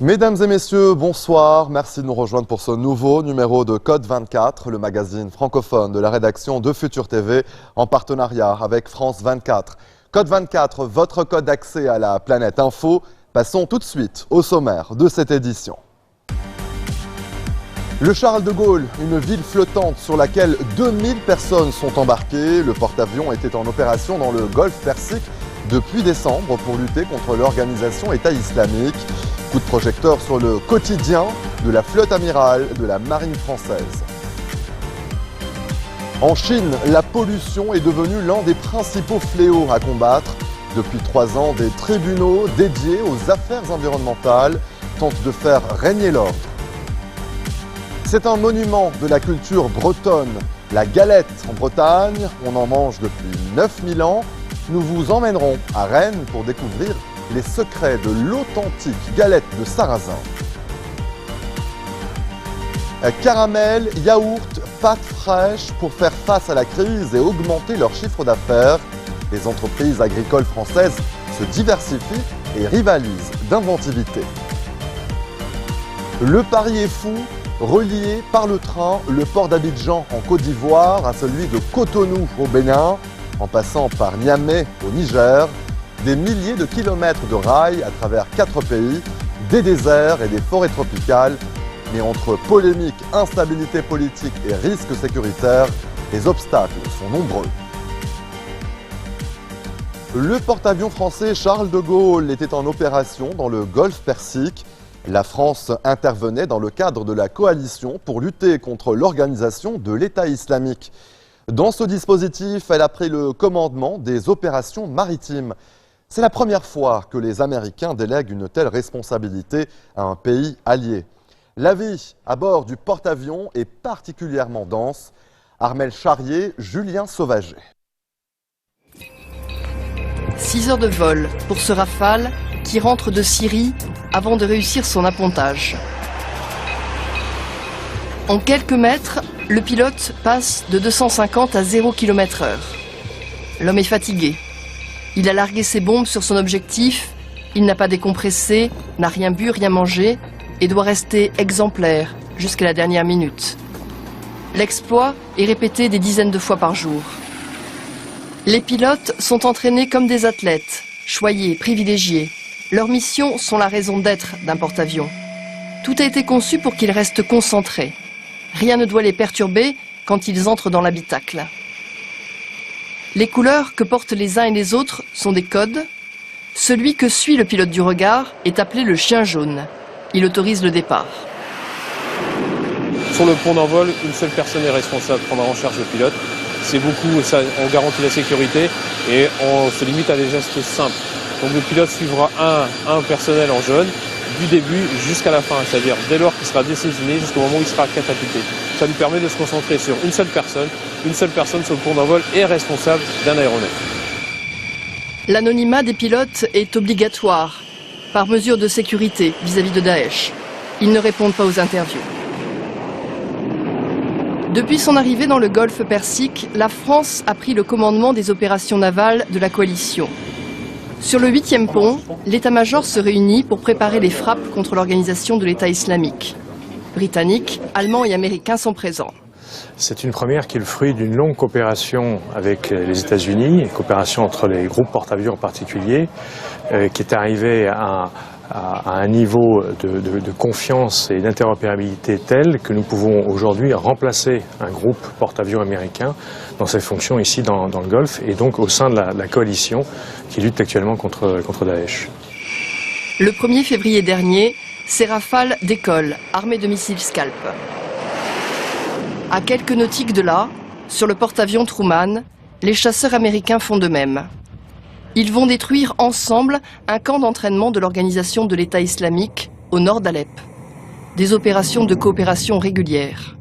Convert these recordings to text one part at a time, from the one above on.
Mesdames et messieurs, bonsoir. Merci de nous rejoindre pour ce nouveau numéro de Code 24, le magazine francophone de la rédaction de Futur TV en partenariat avec France 24. Code 24, votre code d'accès à la planète info. Passons tout de suite au sommaire de cette édition. Le Charles de Gaulle, une ville flottante sur laquelle 2000 personnes sont embarquées. Le porte-avions était en opération dans le golfe Persique depuis décembre pour lutter contre l'organisation État islamique. Coup de projecteur sur le quotidien de la flotte amirale de la marine française. En Chine, la pollution est devenue l'un des principaux fléaux à combattre. Depuis 3 ans, des tribunaux dédiés aux affaires environnementales tentent de faire régner l'ordre. C'est un monument de la culture bretonne, la galette en Bretagne. On en mange depuis 9000 ans. Nous vous emmènerons à Rennes pour découvrir les secrets de l'authentique galette de sarrasin. Caramel, yaourt, pâtes fraîches pour faire face à la crise et augmenter leur chiffre d'affaires. Les entreprises agricoles françaises se diversifient et rivalisent d'inventivité. Le pari est fou, relié par le train le port d'Abidjan en Côte d'Ivoire à celui de Cotonou au Bénin, en passant par Niamey au Niger. Des milliers de kilomètres de rails à travers 4 pays, des déserts et des forêts tropicales. Mais entre polémique, instabilité politique et risques sécuritaires, les obstacles sont nombreux. Le porte-avions français Charles de Gaulle était en opération dans le golfe Persique. La France intervenait dans le cadre de la coalition pour lutter contre l'organisation de l'État islamique. Dans ce dispositif, elle a pris le commandement des opérations maritimes. C'est la première fois que les Américains délèguent une telle responsabilité à un pays allié. La vie à bord du porte-avions est particulièrement dense. Armel Charrier, Julien Sauvager. 6 heures de vol pour ce Rafale qui rentre de Syrie avant de réussir son appontage. En quelques mètres, le pilote passe de 250 à 0 km/h. L'homme est fatigué. Il a largué ses bombes sur son objectif, il n'a pas décompressé, n'a rien bu, rien mangé et doit rester exemplaire jusqu'à la dernière minute. L'exploit est répété des dizaines de fois par jour. Les pilotes sont entraînés comme des athlètes, choyés, privilégiés. Leurs missions sont la raison d'être d'un porte-avions. Tout a été conçu pour qu'ils restent concentrés. Rien ne doit les perturber quand ils entrent dans l'habitacle. Les couleurs que portent les uns et les autres sont des codes. Celui que suit le pilote du regard est appelé le chien jaune. Il autorise le départ. Sur le pont d'envol, une seule personne est responsable de prendre en charge le pilote. C'est beaucoup, ça, on garantit la sécurité et on se limite à des gestes simples. Donc le pilote suivra un personnel en jaune du début jusqu'à la fin, c'est-à-dire dès lors qu'il sera désaisonné jusqu'au moment où il sera catapulté. Ça lui permet de se concentrer sur une seule personne sur le pont d'envol est responsable d'un aéronef. L'anonymat des pilotes est obligatoire, par mesure de sécurité vis-à-vis de Daesh. Ils ne répondent pas aux interviews. Depuis son arrivée dans le golfe Persique, la France a pris le commandement des opérations navales de la coalition. Sur le 8e pont, l'état-major se réunit pour préparer les frappes contre l'organisation de l'État islamique. Britanniques, Allemands et Américains sont présents. C'est une première qui est le fruit d'une longue coopération avec les États-Unis, une coopération entre les groupes porte-avions en particulier, qui est arrivée à un niveau de confiance et d'interopérabilité tel que nous pouvons aujourd'hui remplacer un groupe porte-avions américain dans ses fonctions ici dans le Golfe et donc au sein de la coalition qui lutte actuellement contre Daesh. Le 1er février dernier, ces Rafales décollent, armés de missiles Scalp. À quelques nautiques de là, sur le porte-avions Truman, les chasseurs américains font de même. Ils vont détruire ensemble un camp d'entraînement de l'organisation de l'État islamique au nord d'Alep. Des opérations de coopération régulières.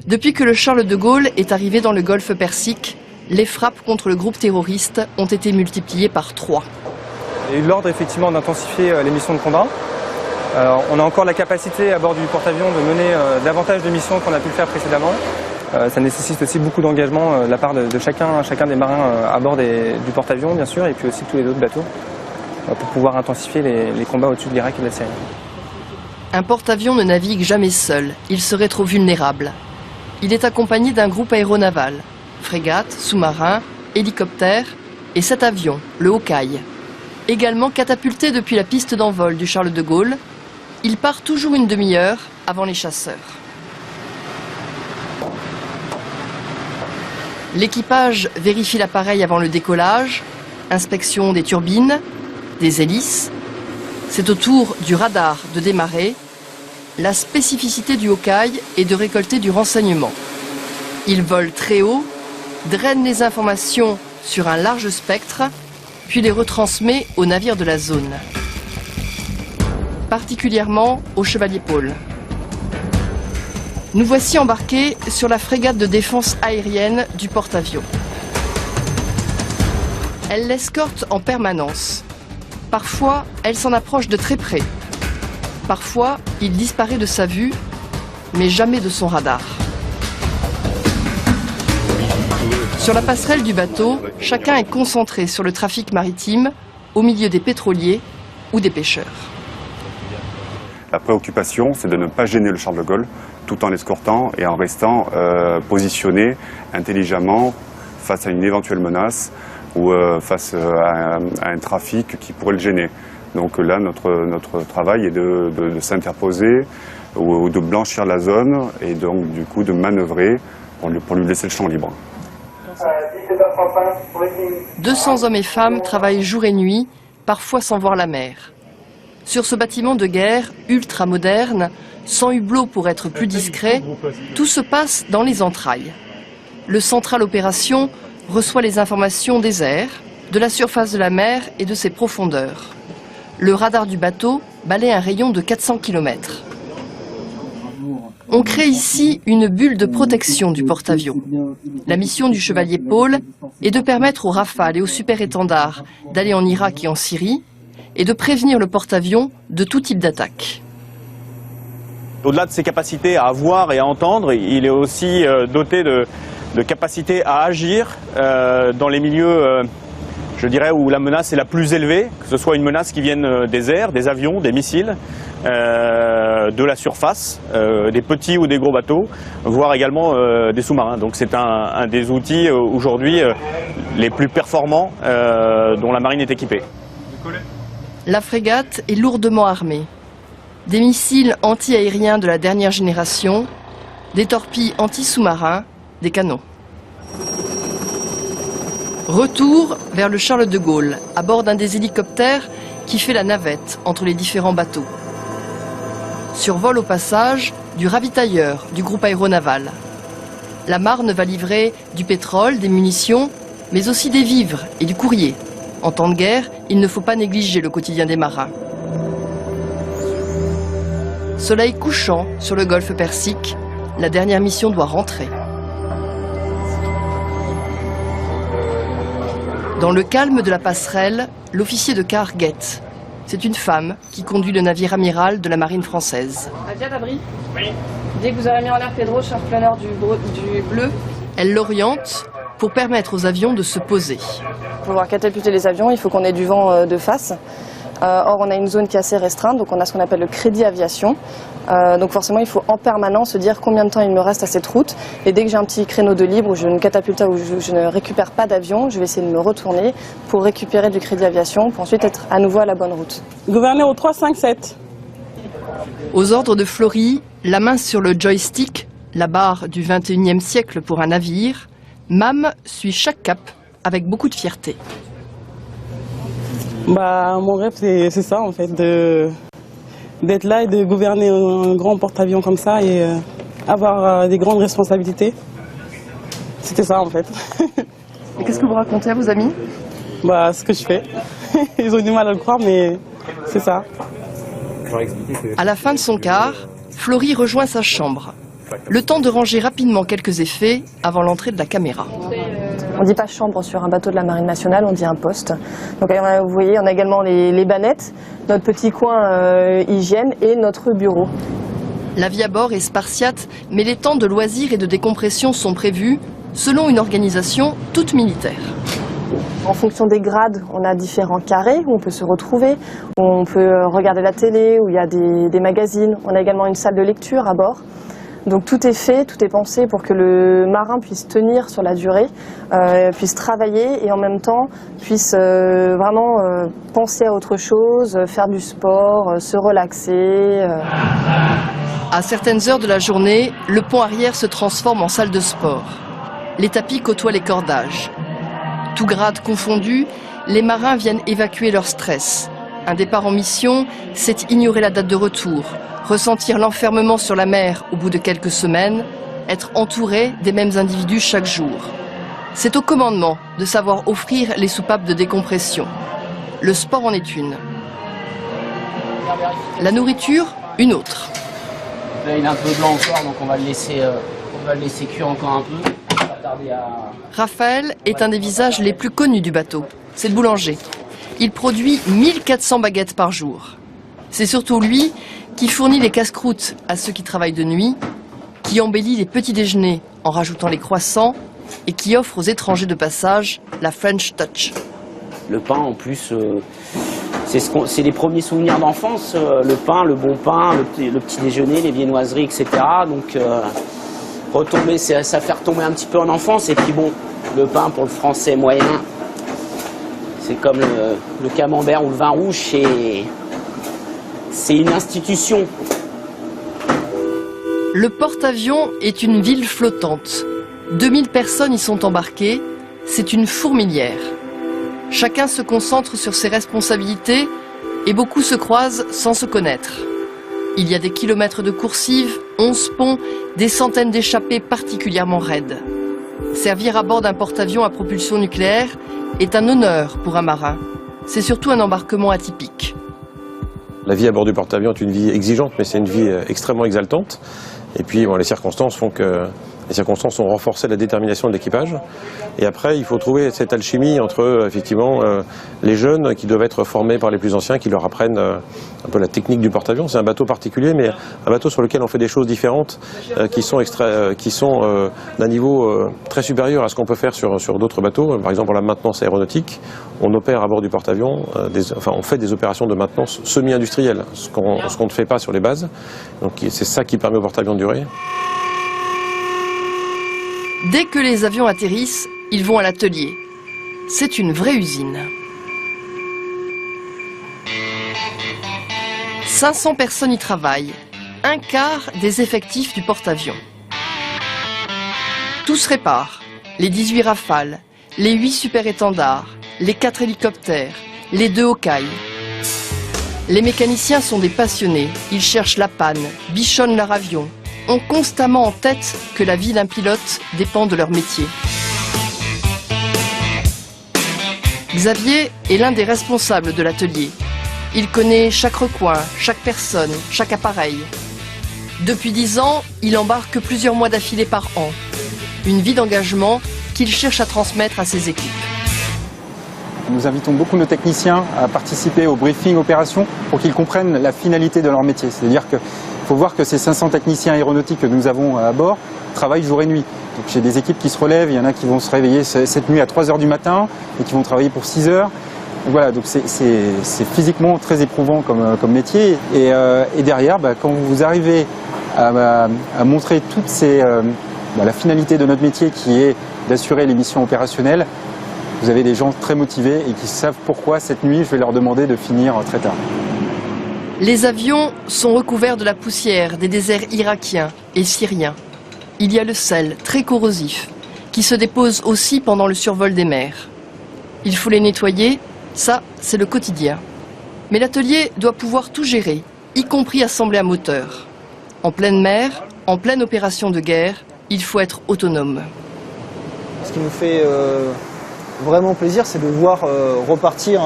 Depuis que le Charles de Gaulle est arrivé dans le golfe Persique, les frappes contre le groupe terroriste ont été multipliées par 3. Il y a eu l'ordre effectivement d'intensifier les missions de combat. On a encore la capacité à bord du porte-avions de mener davantage de missions qu'on a pu le faire précédemment. Ça nécessite aussi beaucoup d'engagement de la part de chacun des marins à bord du porte-avions bien sûr, et puis aussi tous les autres bateaux, pour pouvoir intensifier les combats au-dessus de l'Irak et de la Syrie. Un porte-avions ne navigue jamais seul, il serait trop vulnérable. Il est accompagné d'un groupe aéronaval, frégate, sous-marin, hélicoptère et cet avion, le Hawkeye. Également catapulté depuis la piste d'envol du Charles de Gaulle, il part toujours une demi-heure avant les chasseurs. L'équipage vérifie l'appareil avant le décollage, inspection des turbines, des hélices. C'est au tour du radar de démarrer. La spécificité du Hawkeye est de récolter du renseignement. Il vole très haut, draine les informations sur un large spectre, puis les retransmet aux navires de la zone. Particulièrement au Chevalier Paul. Nous voici embarqués sur la frégate de défense aérienne du porte-avions. Elle l'escorte en permanence. Parfois, elle s'en approche de très près. Parfois, il disparaît de sa vue, mais jamais de son radar. Sur la passerelle du bateau, chacun est concentré sur le trafic maritime, au milieu des pétroliers ou des pêcheurs. La préoccupation, c'est de ne pas gêner le Charles de Gaulle, tout en l'escortant et en restant positionné intelligemment face à une éventuelle menace ou face à un trafic qui pourrait le gêner. Donc là, notre travail est de s'interposer ou de blanchir la zone et donc du coup de manœuvrer pour lui laisser le champ libre. 200 hommes et femmes travaillent jour et nuit, parfois sans voir la mer. Sur ce bâtiment de guerre ultra-moderne, sans hublot pour être plus discret, tout se passe dans les entrailles. Le central opération reçoit les informations des airs, de la surface de la mer et de ses profondeurs. Le radar du bateau balaie un rayon de 400 km. On crée ici une bulle de protection du porte-avions. La mission du Chevalier Paul est de permettre aux Rafales et aux super-étendards d'aller en Irak et en Syrie et de prévenir le porte-avions de tout type d'attaque. Au-delà de ses capacités à voir et à entendre, il est aussi doté de capacités à agir dans les milieux, je dirais, où la menace est la plus élevée, que ce soit une menace qui vienne des airs, des avions, des missiles, de la surface, des petits ou des gros bateaux, voire également des sous-marins. Donc c'est un des outils aujourd'hui les plus performants dont la marine est équipée. La frégate est lourdement armée. Des missiles anti-aériens de la dernière génération, des torpilles anti-sous-marins, des canons. Retour vers le Charles de Gaulle, à bord d'un des hélicoptères qui fait la navette entre les différents bateaux. Survole au passage du ravitailleur du groupe aéronaval. La Marne va livrer du pétrole, des munitions, mais aussi des vivres et du courrier. En temps de guerre, il ne faut pas négliger le quotidien des marins. Soleil couchant sur le golfe Persique, la dernière mission doit rentrer. Dans le calme de la passerelle, l'officier de quart guette. C'est une femme qui conduit le navire amiral de la marine française. Nadia Dabri ? Oui. Dès que vous aurez mis en l'air Pedro, surpreneur du bleu. Elle l'oriente pour permettre aux avions de se poser. Pour pouvoir catapulter les avions, il faut qu'on ait du vent de face. Or, on a une zone qui est assez restreinte, donc on a ce qu'on appelle le crédit aviation. Donc forcément, il faut en permanence se dire combien de temps il me reste à cette route. Et dès que j'ai un petit créneau de libre où je ne catapulte pas, où je ne récupère pas d'avion, je vais essayer de me retourner pour récupérer du crédit aviation, pour ensuite être à nouveau à la bonne route. Gouverner au 357. Aux ordres de Flory, la main sur le joystick, la barre du 21e siècle pour un navire, Mam suit chaque cap avec beaucoup de fierté. Mon rêve, c'est ça en fait, d'être là et de gouverner un grand porte-avions comme ça et avoir des grandes responsabilités. C'était ça en fait. Et qu'est-ce que vous racontez à vos amis ? Ce que je fais. Ils ont du mal à le croire, mais c'est ça. À la fin de son quart, Flory rejoint sa chambre. Le temps de ranger rapidement quelques effets avant l'entrée de la caméra. On ne dit pas chambre sur un bateau de la Marine nationale, on dit un poste. Donc vous voyez, on a également les bannettes, notre petit coin hygiène et notre bureau. La vie à bord est spartiate, mais les temps de loisirs et de décompression sont prévus selon une organisation toute militaire. En fonction des grades, on a différents carrés où on peut se retrouver, où on peut regarder la télé, où il y a des magazines. On a également une salle de lecture à bord. Donc tout est fait, tout est pensé pour que le marin puisse tenir sur la durée, puisse travailler et en même temps puisse vraiment penser à autre chose, faire du sport, se relaxer. À certaines heures de la journée, le pont arrière se transforme en salle de sport. Les tapis côtoient les cordages. Tout grade confondu, les marins viennent évacuer leur stress. Un départ en mission, c'est ignorer la date de retour, ressentir l'enfermement sur la mer au bout de quelques semaines, être entouré des mêmes individus chaque jour. C'est au commandement de savoir offrir les soupapes de décompression. Le sport en est une. La nourriture, une autre. Là, il est un peu blanc encore, donc on va le laisser cuire encore un peu. On va tarder à... Raphaël est un des visages les plus connus du bateau. C'est le boulanger. Il produit 1400 baguettes par jour. C'est surtout lui qui fournit les casse-croûtes à ceux qui travaillent de nuit, qui embellit les petits déjeuners en rajoutant les croissants et qui offre aux étrangers de passage la French Touch. Le pain, en plus, c'est les premiers souvenirs d'enfance. Le pain, le bon pain, le petit déjeuner, les viennoiseries, etc. Donc, retomber, ça fait retomber un petit peu en enfance. Et puis bon, le pain pour le français moyen, c'est comme le camembert ou le vin rouge, c'est une institution. Le porte-avions est une ville flottante. 2000 personnes y sont embarquées. C'est une fourmilière. Chacun se concentre sur ses responsabilités et beaucoup se croisent sans se connaître. Il y a des kilomètres de coursives, 11 ponts, des centaines d'échappées particulièrement raides. Servir à bord d'un porte-avions à propulsion nucléaire est un honneur pour un marin. C'est surtout un embarquement atypique. La vie à bord du porte-avions est une vie exigeante, mais c'est une vie extrêmement exaltante. Et puis bon, les circonstances font que les circonstances ont renforcé la détermination de l'équipage. Et après, il faut trouver cette alchimie entre effectivement les jeunes qui doivent être formés par les plus anciens, qui leur apprennent un peu la technique du porte-avions. C'est un bateau particulier, mais un bateau sur lequel on fait des choses différentes, qui sont d'un niveau très supérieur à ce qu'on peut faire sur d'autres bateaux. Par exemple, la maintenance aéronautique, on opère à bord du porte-avions, on fait des opérations de maintenance semi-industrielle, ce qu'on ne fait pas sur les bases. Donc c'est ça qui permet au porte-avions de durer. Dès que les avions atterrissent, ils vont à l'atelier. C'est une vraie usine. 500 personnes y travaillent, un quart des effectifs du porte-avions. Tout se répare, les 18 Rafales, les 8 super-étendards, les 4 hélicoptères, les 2 Hawkeye. Les mécaniciens sont des passionnés, ils cherchent la panne, bichonnent leur avion, ont constamment en tête que la vie d'un pilote dépend de leur métier. Xavier est l'un des responsables de l'atelier. Il connaît chaque recoin, chaque personne, chaque appareil. Depuis 10 ans, il embarque plusieurs mois d'affilée par an. Une vie d'engagement qu'il cherche à transmettre à ses équipes. Nous invitons beaucoup nos techniciens à participer au briefing opération pour qu'ils comprennent la finalité de leur métier. C'est-à-dire qu'il faut voir que ces 500 techniciens aéronautiques que nous avons à bord travaillent jour et nuit. Donc j'ai des équipes qui se relèvent, il y en a qui vont se réveiller cette nuit à 3 h du matin et qui vont travailler pour 6 heures. Donc voilà, donc c'est physiquement très éprouvant comme métier. Et derrière, quand vous arrivez à montrer toute la finalité de notre métier qui est d'assurer les missions opérationnelles, vous avez des gens très motivés et qui savent pourquoi cette nuit je vais leur demander de finir très tard. Les avions sont recouverts de la poussière des déserts irakiens et syriens. Il y a le sel, très corrosif, qui se dépose aussi pendant le survol des mers. Il faut les nettoyer, ça c'est le quotidien. Mais l'atelier doit pouvoir tout gérer, y compris assembler un moteur. En pleine mer, en pleine opération de guerre, il faut être autonome. Ce qui nous fait vraiment plaisir, c'est de voir repartir,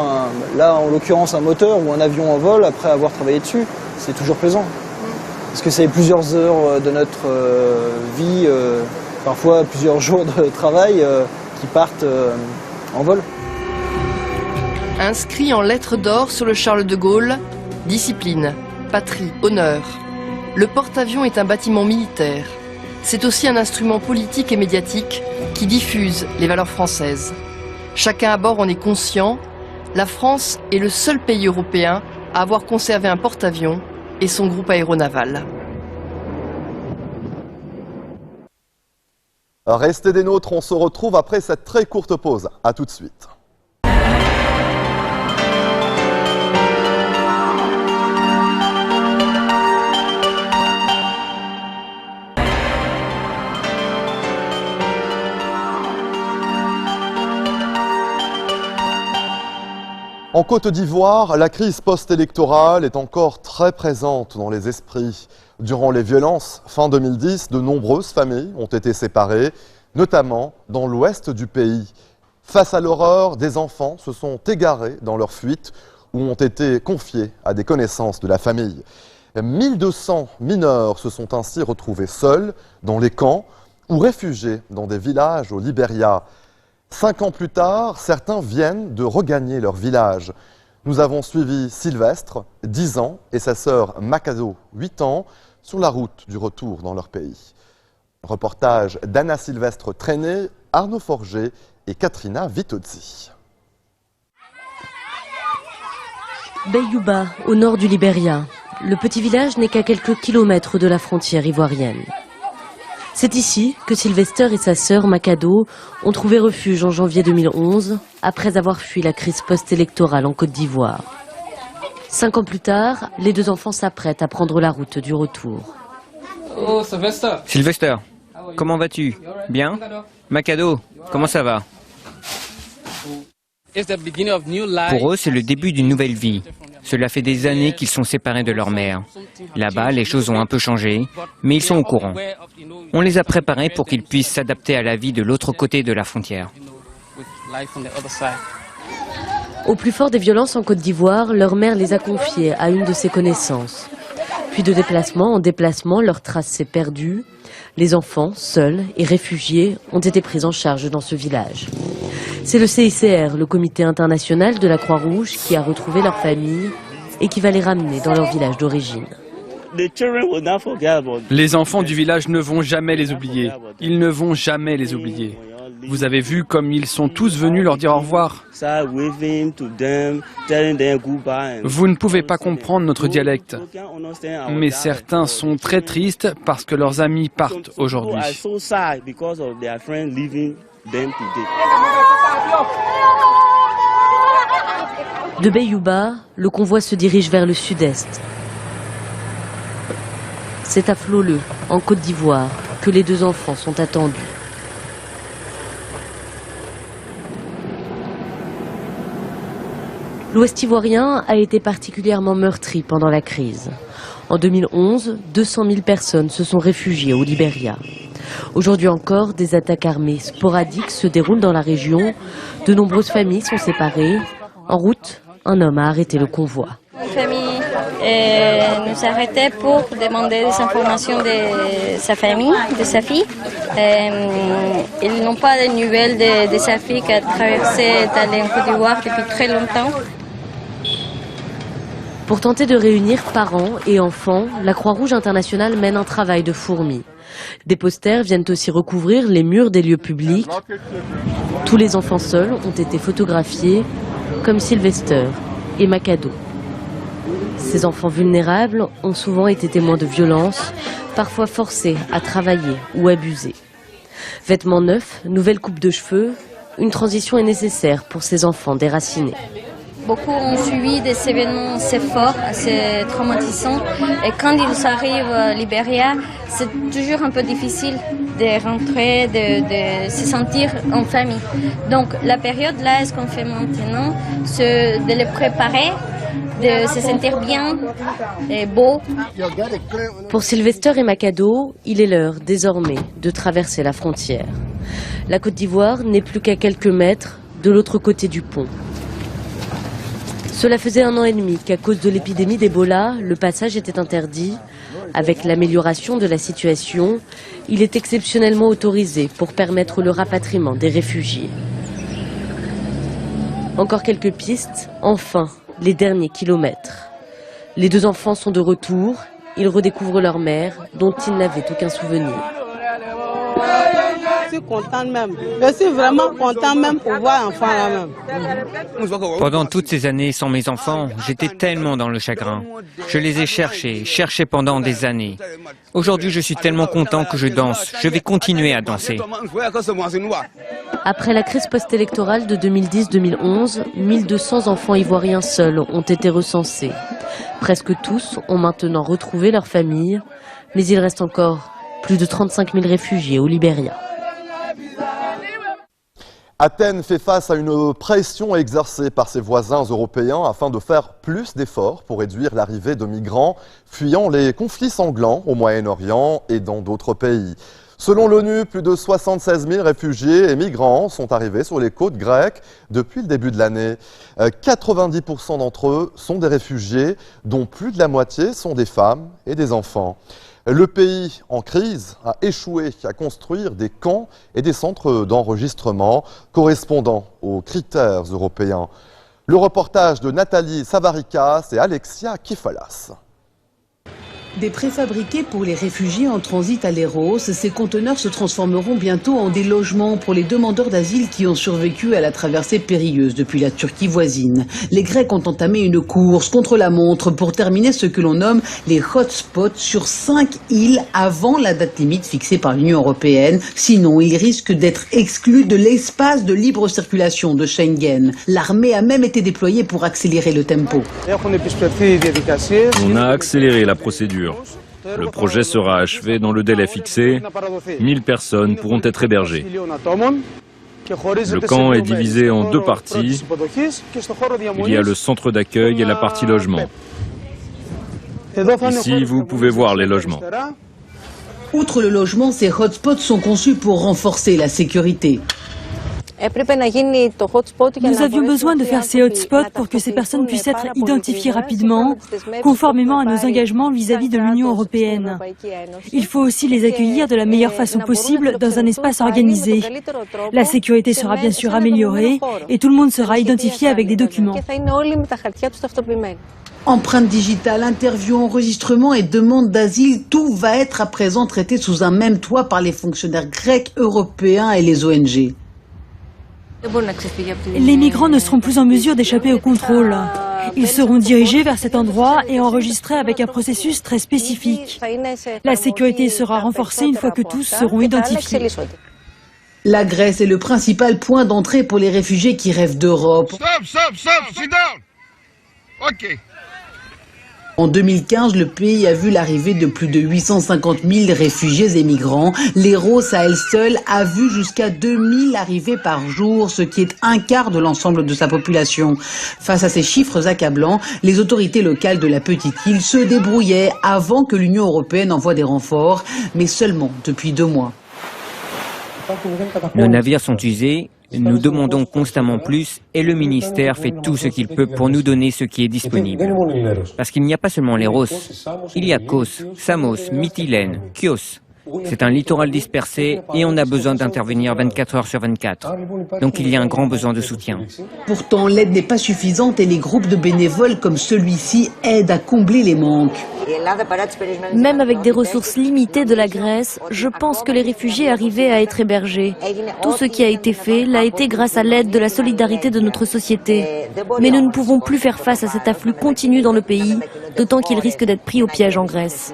là en l'occurrence un moteur ou un avion en vol après avoir travaillé dessus. C'est toujours plaisant. Parce que c'est plusieurs heures de notre vie, parfois plusieurs jours de travail qui partent en vol. Inscrit en lettres d'or sur le Charles de Gaulle, discipline, patrie, honneur. Le porte-avions est un bâtiment militaire. C'est aussi un instrument politique et médiatique qui diffuse les valeurs françaises. Chacun à bord en est conscient, la France est le seul pays européen à avoir conservé un porte-avions et son groupe aéronaval. Restez des nôtres, on se retrouve après cette très courte pause. A tout de suite. En Côte d'Ivoire, la crise post-électorale est encore très présente dans les esprits. Durant les violences, fin 2010, de nombreuses familles ont été séparées, notamment dans l'ouest du pays. Face à l'horreur, des enfants se sont égarés dans leur fuite ou ont été confiés à des connaissances de la famille. 1200 mineurs se sont ainsi retrouvés seuls dans les camps ou réfugiés dans des villages au Libéria. 5 ans plus tard, certains viennent de regagner leur village. Nous avons suivi Sylvestre, 10 ans, et sa sœur Makado, 8 ans, sur la route du retour dans leur pays. Reportage d'Anna Sylvestre Traîné, Arnaud Forger et Katrina Vitozzi. Beyouba, au nord du Libéria. Le petit village n'est qu'à quelques kilomètres de la frontière ivoirienne. C'est ici que Sylvester et sa sœur Makado ont trouvé refuge en janvier 2011, après avoir fui la crise post-électorale en Côte d'Ivoire. 5 ans plus tard, les deux enfants s'apprêtent à prendre la route du retour. Oh, Sylvester, comment vas-tu? Bien? Makado, comment ça va? Pour eux, c'est le début d'une nouvelle vie. Cela fait des années qu'ils sont séparés de leur mère. Là-bas, les choses ont un peu changé, mais ils sont au courant. On les a préparés pour qu'ils puissent s'adapter à la vie de l'autre côté de la frontière. Au plus fort des violences en Côte d'Ivoire, leur mère les a confiés à une de ses connaissances. Puis de déplacement en déplacement, leur trace s'est perdue. Les enfants, seuls et réfugiés, ont été pris en charge dans ce village. C'est le CICR, le comité international de la Croix-Rouge, qui a retrouvé leur famille et qui va les ramener dans leur village d'origine. Les enfants du village ne vont jamais les oublier. Ils ne vont jamais les oublier. Vous avez vu comme ils sont tous venus leur dire au revoir. Vous ne pouvez pas comprendre notre dialecte. Mais certains sont très tristes parce que leurs amis partent aujourd'hui. De Beyouba, le convoi se dirige vers le sud-est. C'est à Floleux, en Côte d'Ivoire, que les deux enfants sont attendus. L'Ouest ivoirien a été particulièrement meurtri pendant la crise. En 2011, 200 000 personnes se sont réfugiées au Libéria. Aujourd'hui encore, des attaques armées sporadiques se déroulent dans la région. De nombreuses familles sont séparées. En route, un homme a arrêté le convoi. Une famille nous arrêtait pour demander des informations de sa famille, de sa fille. Ils n'ont pas de nouvelles de sa fille qui a traversé d'aller en Côte d'Ivoire depuis très longtemps. Pour tenter de réunir parents et enfants, la Croix-Rouge internationale mène un travail de fourmi. Des posters viennent aussi recouvrir les murs des lieux publics. Tous les enfants seuls ont été photographiés, comme Sylvester et Makado. Ces enfants vulnérables ont souvent été témoins de violences, parfois forcés à travailler ou abusés. Vêtements neufs, nouvelle coupe de cheveux, une transition est nécessaire pour ces enfants déracinés. Beaucoup ont suivi des événements assez forts, assez traumatisants. Et quand ils arrivent à Libéria, c'est toujours un peu difficile de rentrer, de se sentir en famille. Donc la période là, ce qu'on fait maintenant, c'est de les préparer, de se sentir bien et beau. Pour Sylvester et Makado, il est l'heure désormais de traverser la frontière. La Côte d'Ivoire n'est plus qu'à quelques mètres de l'autre côté du pont. Cela faisait 1 an et demi qu'à cause de l'épidémie d'Ebola, le passage était interdit. Avec l'amélioration de la situation, il est exceptionnellement autorisé pour permettre le rapatriement des réfugiés. Encore quelques pistes, enfin, les derniers kilomètres. Les deux enfants sont de retour, ils redécouvrent leur mère, dont ils n'avaient aucun souvenir. suis contente même. Je suis vraiment contente même pour voir l'enfant là même. Pendant toutes ces années sans mes enfants, j'étais tellement dans le chagrin. Je les ai cherchés pendant des années. Aujourd'hui, je suis tellement content que je danse. Je vais continuer à danser. Après la crise post-électorale de 2010-2011, 1200 enfants ivoiriens seuls ont été recensés. Presque tous ont maintenant retrouvé leur famille, mais il reste encore plus de 35 000 réfugiés au Libéria. Athènes fait face à une pression exercée par ses voisins européens afin de faire plus d'efforts pour réduire l'arrivée de migrants fuyant les conflits sanglants au Moyen-Orient et dans d'autres pays. Selon l'ONU, plus de 76 000 réfugiés et migrants sont arrivés sur les côtes grecques depuis le début de l'année. 90% d'entre eux sont des réfugiés, dont plus de la moitié sont des femmes et des enfants. Le pays en crise a échoué à construire des camps et des centres d'enregistrement correspondant aux critères européens. Le reportage de Nathalie Savarikas et Alexia Kifalas. Des préfabriqués pour les réfugiés en transit à Léros, ces conteneurs se transformeront bientôt en des logements pour les demandeurs d'asile qui ont survécu à la traversée périlleuse depuis la Turquie voisine. Les Grecs ont entamé une course contre la montre pour terminer ce que l'on nomme les hotspots sur 5 îles avant la date limite fixée par l'Union européenne. Sinon, ils risquent d'être exclus de l'espace de libre circulation de Schengen. L'armée a même été déployée pour accélérer le tempo. On a accéléré la procédure. Le projet sera achevé dans le délai fixé. 1000 personnes pourront être hébergées. Le camp est divisé en 2 parties. Il y a le centre d'accueil et la partie logement. Ici, vous pouvez voir les logements. Outre le logement, ces hotspots sont conçus pour renforcer la sécurité. Nous avions besoin de faire ces hotspots pour que ces personnes puissent être identifiées rapidement, conformément à nos engagements vis-à-vis de l'Union européenne. Il faut aussi les accueillir de la meilleure façon possible dans un espace organisé. La sécurité sera bien sûr améliorée et tout le monde sera identifié avec des documents. Empreinte digitale, interview, enregistrement et demande d'asile, tout va être à présent traité sous un même toit par les fonctionnaires grecs, européens et les ONG. Les migrants ne seront plus en mesure d'échapper au contrôle. Ils seront dirigés vers cet endroit et enregistrés avec un processus très spécifique. La sécurité sera renforcée une fois que tous seront identifiés. La Grèce est le principal point d'entrée pour les réfugiés qui rêvent d'Europe. En 2015, le pays a vu l'arrivée de plus de 850 000 réfugiés et migrants. Léros, à elle seule, a vu jusqu'à 2000 arrivées par jour, ce qui est un quart de l'ensemble de sa population. Face à ces chiffres accablants, les autorités locales de la petite île se débrouillaient avant que l'Union européenne envoie des renforts, mais seulement depuis 2 mois. Nos navires sont usés, nous demandons constamment plus et le ministère fait tout ce qu'il peut pour nous donner ce qui est disponible. Parce qu'il n'y a pas seulement Léros, il y a Kos, Samos, Mytilène, Chios. C'est un littoral dispersé et on a besoin d'intervenir 24 heures sur 24. Donc il y a un grand besoin de soutien. Pourtant, l'aide n'est pas suffisante et les groupes de bénévoles comme celui-ci aident à combler les manques. Même avec des ressources limitées de la Grèce, je pense que les réfugiés arrivaient à être hébergés. Tout ce qui a été fait l'a été grâce à l'aide de la solidarité de notre société. Mais nous ne pouvons plus faire face à cet afflux continu dans le pays, d'autant qu'il risque d'être pris au piège en Grèce.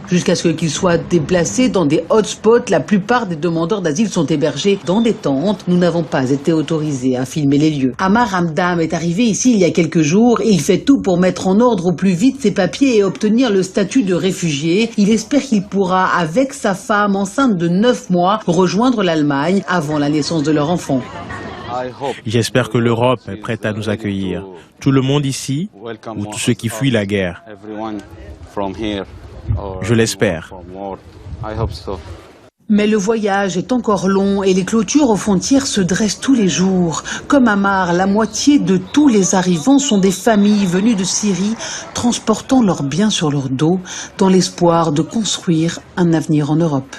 Jusqu'à ce qu'ils soient déplacés dans des hotspots, la plupart des demandeurs d'asile sont hébergés dans des tentes. Nous n'avons pas été autorisés à filmer les lieux. Amar Hamdam est arrivé ici il y a quelques jours. Il fait tout pour mettre en ordre au plus vite ses papiers et obtenir le statut de réfugié. Il espère qu'il pourra, avec sa femme enceinte de 9 mois, rejoindre l'Allemagne avant la naissance de leur enfant. J'espère que l'Europe est prête à nous accueillir. Tout le monde ici, ou tous ceux qui fuient la guerre. Je l'espère. Mais le voyage est encore long et les clôtures aux frontières se dressent tous les jours. Comme Amar, la moitié de tous les arrivants sont des familles venues de Syrie, transportant leurs biens sur leur dos dans l'espoir de construire un avenir en Europe.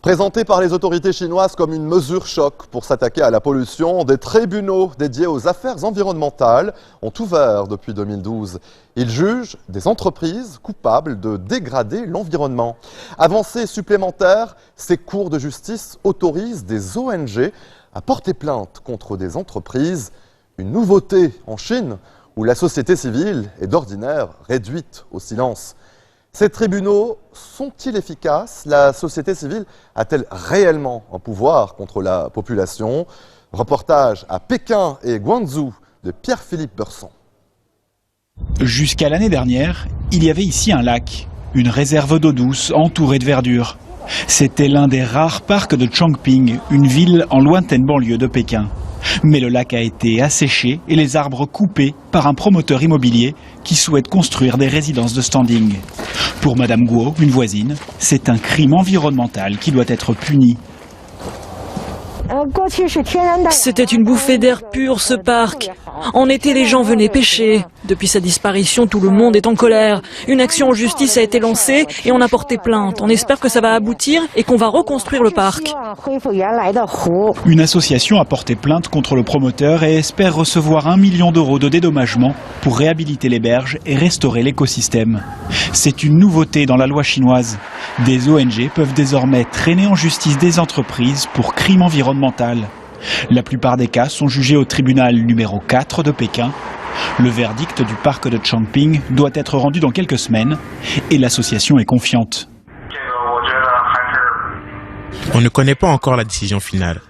Présenté par les autorités chinoises comme une mesure choc pour s'attaquer à la pollution, des tribunaux dédiés aux affaires environnementales ont ouvert depuis 2012. Ils jugent des entreprises coupables de dégrader l'environnement. Avancée supplémentaire, ces cours de justice autorisent des ONG à porter plainte contre des entreprises. Une nouveauté en Chine, où la société civile est d'ordinaire réduite au silence. Ces tribunaux sont-ils efficaces? La société civile a-t-elle réellement un pouvoir contre la population? Reportage à Pékin et Guangzhou de Pierre-Philippe Beurson. Jusqu'à l'année dernière, il y avait ici un lac, une réserve d'eau douce entourée de verdure. C'était l'un des rares parcs de Chongping, une ville en lointaine banlieue de Pékin. Mais le lac a été asséché et les arbres coupés par un promoteur immobilier qui souhaite construire des résidences de standing. Pour Madame Guo, une voisine, c'est un crime environnemental qui doit être puni. C'était une bouffée d'air pur, ce parc. En été, les gens venaient pêcher. Depuis sa disparition, tout le monde est en colère. Une action en justice a été lancée et on a porté plainte. On espère que ça va aboutir et qu'on va reconstruire le parc. Une association a porté plainte contre le promoteur et espère recevoir 1 million d'euros de dédommagement pour réhabiliter les berges et restaurer l'écosystème. C'est une nouveauté dans la loi chinoise. Des ONG peuvent désormais traîner en justice des entreprises pour crimes environnementaux. La plupart des cas sont jugés au tribunal numéro 4 de Pékin. Le verdict du parc de Chongping doit être rendu dans quelques semaines et l'association est confiante. On ne connaît pas encore la décision finale.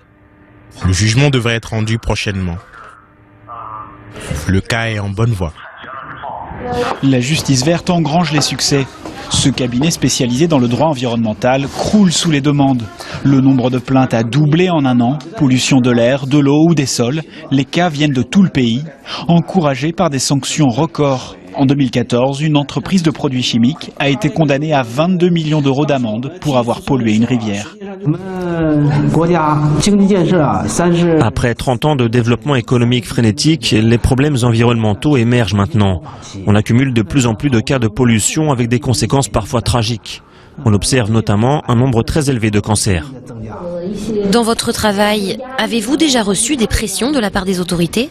Le jugement devrait être rendu prochainement. Le cas est en bonne voie. La justice verte engrange les succès. Ce cabinet spécialisé dans le droit environnemental croule sous les demandes. Le nombre de plaintes a doublé en un an. Pollution de l'air, de l'eau ou des sols. Les cas viennent de tout le pays, encouragés par des sanctions records. En 2014, une entreprise de produits chimiques a été condamnée à 22 millions d'euros d'amende pour avoir pollué une rivière. Après 30 ans de développement économique frénétique, les problèmes environnementaux émergent maintenant. On accumule de plus en plus de cas de pollution avec des conséquences parfois tragiques. On observe notamment un nombre très élevé de cancers. Dans votre travail, avez-vous déjà reçu des pressions de la part des autorités ?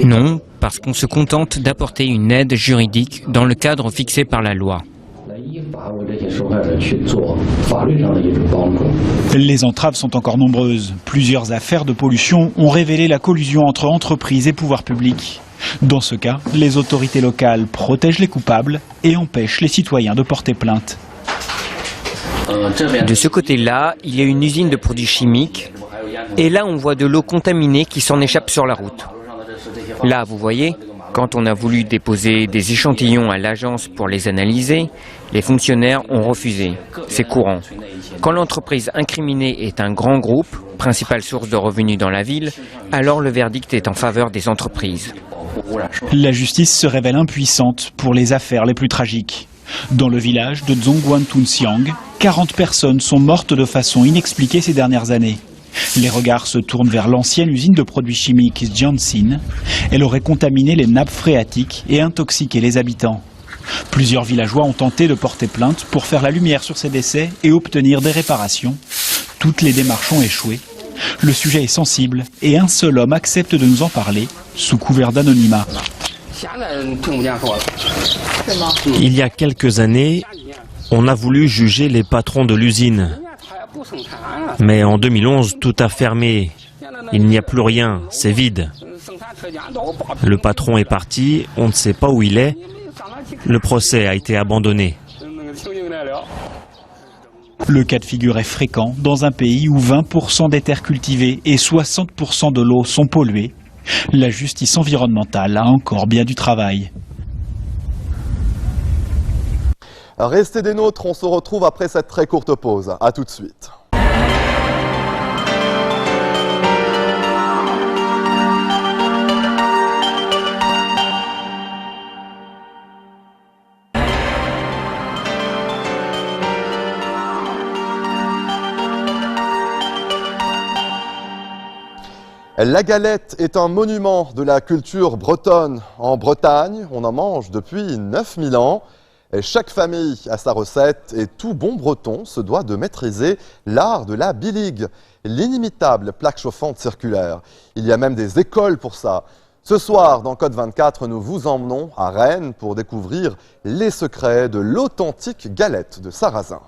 Non, parce qu'on se contente d'apporter une aide juridique dans le cadre fixé par la loi. Les entraves sont encore nombreuses. Plusieurs affaires de pollution ont révélé la collusion entre entreprises et pouvoirs publics. Dans ce cas, les autorités locales protègent les coupables et empêchent les citoyens de porter plainte. De ce côté-là, il y a une usine de produits chimiques. Et là, on voit de l'eau contaminée qui s'en échappe sur la route. Là, vous voyez, quand on a voulu déposer des échantillons à l'agence pour les analyser, les fonctionnaires ont refusé. C'est courant. Quand l'entreprise incriminée est un grand groupe, principale source de revenus dans la ville, alors le verdict est en faveur des entreprises. La justice se révèle impuissante pour les affaires les plus tragiques. Dans le village de Zhongguantunxiang, 40 personnes sont mortes de façon inexpliquée ces dernières années. Les regards se tournent vers l'ancienne usine de produits chimiques Jiangxin. Elle aurait contaminé les nappes phréatiques et intoxiqué les habitants. Plusieurs villageois ont tenté de porter plainte pour faire la lumière sur ces décès et obtenir des réparations. Toutes les démarches ont échoué. Le sujet est sensible et un seul homme accepte de nous en parler, sous couvert d'anonymat. Il y a quelques années, on a voulu juger les patrons de l'usine. Mais en 2011, tout a fermé. Il n'y a plus rien, c'est vide. Le patron est parti, on ne sait pas où il est. Le procès a été abandonné. Le cas de figure est fréquent dans un pays où 20% des terres cultivées et 60% de l'eau sont polluées. La justice environnementale a encore bien du travail. Restez des nôtres, on se retrouve après cette très courte pause. A tout de suite. La galette est un monument de la culture bretonne. En Bretagne, on en mange depuis 9000 ans. Et chaque famille a sa recette et tout bon breton se doit de maîtriser l'art de la biligue, l'inimitable plaque chauffante circulaire. Il y a même des écoles pour ça. Ce soir, dans Code 24, nous vous emmenons à Rennes pour découvrir les secrets de l'authentique galette de sarrasin.